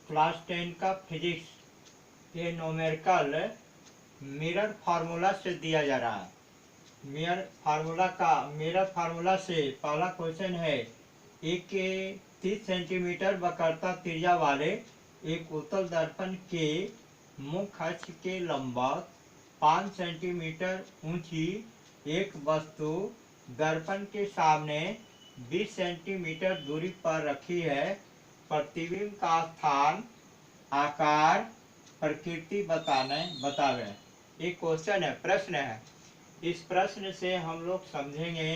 Class 10 का physics ये numerical mirror formula से दिया जा रहा है। मिरर फार्मूला से पहला क्वेश्चन है, एक 30 सेंटीमीटर वक्रता त्रिज्या वाले एक उत्तल दर्पण के मुख्य अक्ष के लंबवत 5 सेंटीमीटर ऊंची एक वस्तु दर्पण के सामने 20 सेंटीमीटर दूरी पर रखी है। प्रतिबिंब का स्थान, आकार, प्रकृति बतावे। एक क्वेश्चन है, प्रश्न है। इस प्रश्न से हम लोग समझेंगे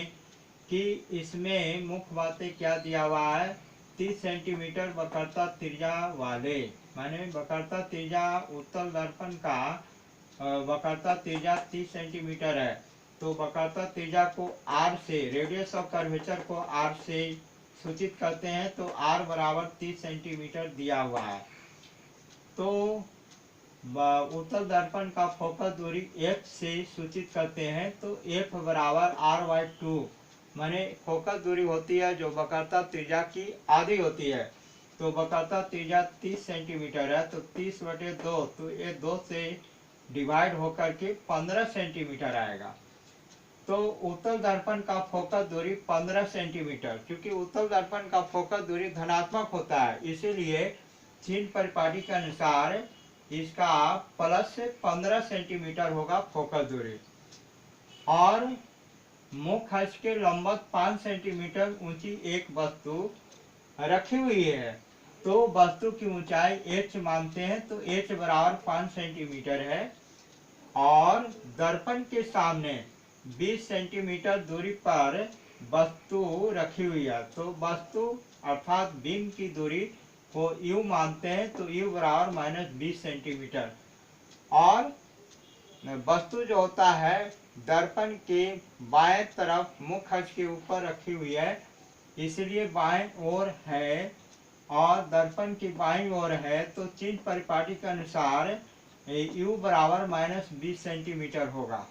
कि इसमें मुख्य बातें क्या दिया हुआ है। 30 सेंटीमीटर वक्रता त्रिज्या वाले, माने वक्रता त्रिज्या उत्तल दर्पण का वक्रता त्रिज्या 30 सेंटीमीटर है। तो वक्रता त्रिज्या को आर से, रेडियस ऑफ कर्वेचर को आर से सूचित करते हैं। तो आर बराबर 30 सेंटीमीटर दिया हुआ है। तो उत्तल दर्पण का फोकस दूरी f से सूचित करते हैं। तो f बराबर r/2, माने फोकस दूरी होती है जो वक्रता त्रिज्या की आधी होती है। तो वक्रता त्रिज्या 30 सेंटीमीटर है, तो 30/2, तो ये 2 से डिवाइड होकर के 15 सेंटीमीटर आएगा। तो उत्तल दर्पण का फोकस दूरी 15 सेंटीमीटर, क्योंकि उत्तल दर्पण का फोकस दूरी धनात्मक होता है, इसीलिए चिन्ह परिपाटी के अनुसार इसका प्लस 15 सेंटीमीटर होगा फोकस दूरी। और मुख्य अक्ष के लंबवत 5 सेंटीमीटर ऊंची एक वस्तु रखी हुई है। तो वस्तु की ऊंचाई h मानते हैं, तो h बराबर 5 सेंटीमीटर है। और दर्पण के सामने 20 सेंटीमीटर दूरी पर वस्तु रखी हुई है। तो वस्तु अर्थात बिंब की दूरी को u मानते हैं, तो u बराबर -20 सेंटीमीटर। और वस्तु जो होता है दर्पण के बाएं तरफ मुख्य अक्ष के ऊपर रखी हुई है, इसलिए बाएं ओर है। और दर्पण की बाईं ओर है, तो चिन्ह परिपाटी के अनुसार u बराबर -20 सेंटीमीटर होगा।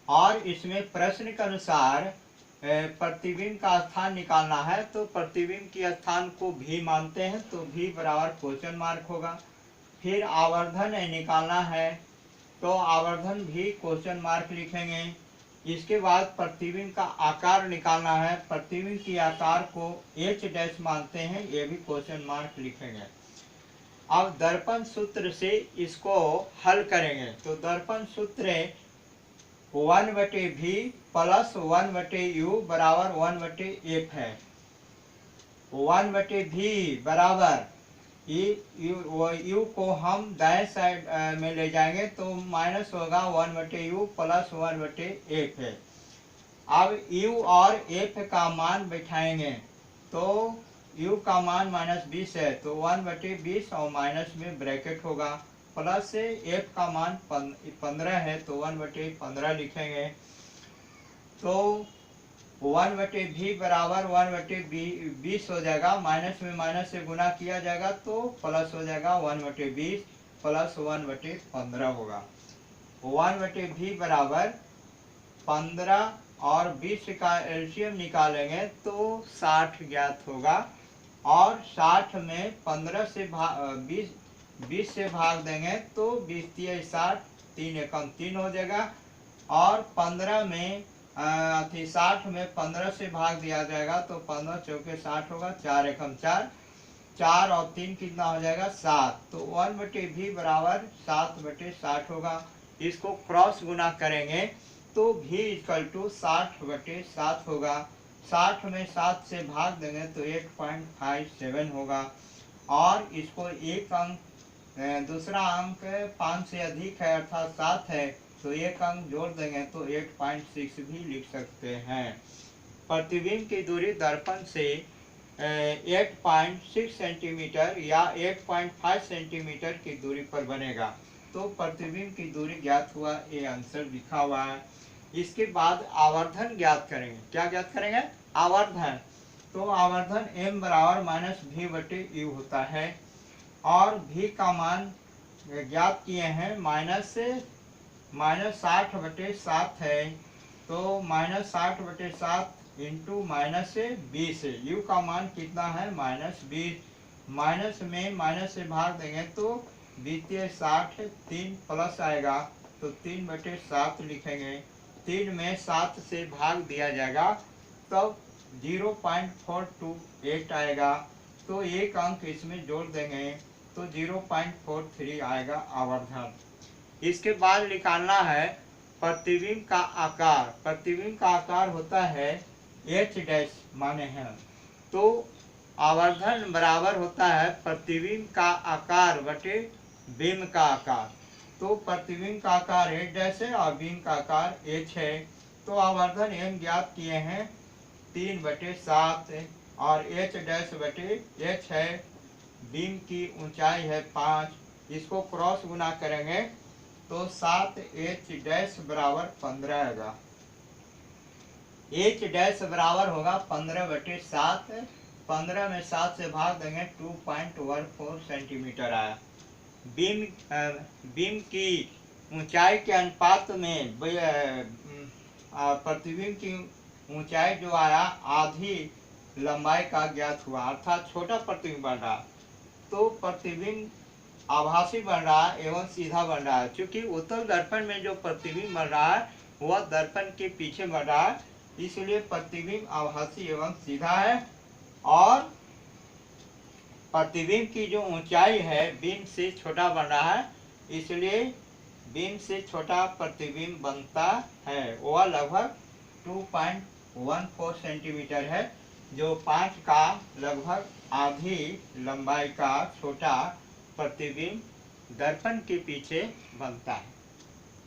और इसमें प्रश्न के अनुसार प्रतिबिंब का स्थान निकालना है। तो प्रतिबिंब के स्थान को भी मानते हैं, तो भी बराबर क्वेश्चन मार्क होगा। फिर आवर्धन निकालना है, तो आवर्धन भी क्वेश्चन मार्क लिखेंगे। इसके बाद प्रतिबिंब का आकार निकालना है, प्रतिबिंब के आकार को h' मानते हैं, ये भी क्वेश्चन मार्क लिखेंगे। अब दर्पण सूत्र से इसको हल करेंगे। तो दर्पण सूत्र 1/v प्लस 1/u बराबर 1/f है। 1/v बराबर u को हम दाएं साइड में ले जाएंगे, तो माइनस होगा 1/u प्लस 1/f है। अब u और f का मान बैठाएंगे, तो u का मान -20 है, तो 1/20 और माइनस में ब्रैकेट होगा। प्लस f का मान 15 है, तो 1/15 लिखेंगे। तो 1/v बराबर 1/20 हो जाएगा, माइनस में माइनस से गुना किया जाएगा, तो प्लस हो जाएगा 1/20 प्लस 1/15 होगा। 1/v बराबर 15 और 20 का एलसीएम निकालेंगे तो 60 ज्ञात होगा। और 60 में 15 से 20 से भाग देंगे, तो 20 × 60, 3 एकम 3 हो जाएगा। और 15 में 60 में 15 से भाग दिया जाएगा, तो 15 चौके 60 होगा, 4 एकम 4, 4 और 3 कितना हो जाएगा 7। तो 1/v बराबर 7/60 होगा। इसको क्रॉस गुना करेंगे तो v = 60/7 होगा। 60 में 7 से भाग देंगे तो 8.57 होगा। और इसको एक अंक, दूसरा अंक 5 से अधिक है अर्थात 7 है, तो एक अंक जोड़ देंगे तो 8.6 भी लिख सकते हैं। प्रतिबिंब की दूरी दर्पण से 8.6 सेंटीमीटर या 8.5 सेंटीमीटर की दूरी पर बनेगा। तो प्रतिबिंब की दूरी ज्ञात हुआ, ये आंसर लिखा हुआ है। इसके बाद आवर्धन ज्ञात करेंगे। क्या ज्ञात करेंगे? आवर्धन। तो आवर्धन m बराबर -v/u होता है। और v का मान ज्ञात किए हैं, -60/7 है, तो -60/7 इंटू -20 है। u का मान कितना है? -20। माइनस में माइनस से भाग देंगे तो द्वितीय 60, 3 प्लस आएगा तो 3/7 लिखेंगे। 3 में 7 से भाग दिया जाएगा तब 0.428 आएगा, तो एक अंक इसमें जोड़ देंगे तो 0.43 आएगा आवर्धन। इसके बाद निकालना है प्रतिबिंब का आकार। प्रतिबिंब का आकार होता है h डैश माने हैं, तो आवर्धन बराबर होता है प्रतिबिंब का आकार बटे बिंब का आकार। तो प्रतिबिंब का आकार h डैश है और बिंब का आकार h है, तो आवर्धन m ज्ञात किए हैं 3/7 और h डैश बटे h है, बिंब की ऊंचाई है 5, इसको क्रॉस गुना करेंगे तो 7h डैश बराबर 15 होगा। h डैश बराबर होगा 15/7, 15 में 7 से भाग देंगे 2.14 सेंटीमीटर आया। बीम की ऊंचाई के अनुपात में प्रतिबिंब की ऊंचाई जो आया आधी लंबाई का ज्ञात हुआ, अर्थात छोटा प्रतिबिंब बन रहा, तो प्रतिबिंब आभासी बन रहा है एवं सीधा बन रहा है। क्योंकि उत्तल दर्पण में जो प्रतिबिंब बन रहा है वह दर्पण के पीछे बन रहा है, इसलिए प्रतिबिंब आभासी एवं सीधा है। और प्रतिबिंब की जो ऊंचाई है बिंब से छोटा बन रहा है, इसलिए बिंब से छोटा प्रतिबिंब बनता है। वह लगभग 2.14 सेंटीमीटर है, जो 5 का लगभग आधी लंबाई का छोटा प्रतिबिंब दर्पण के पीछे बनता है।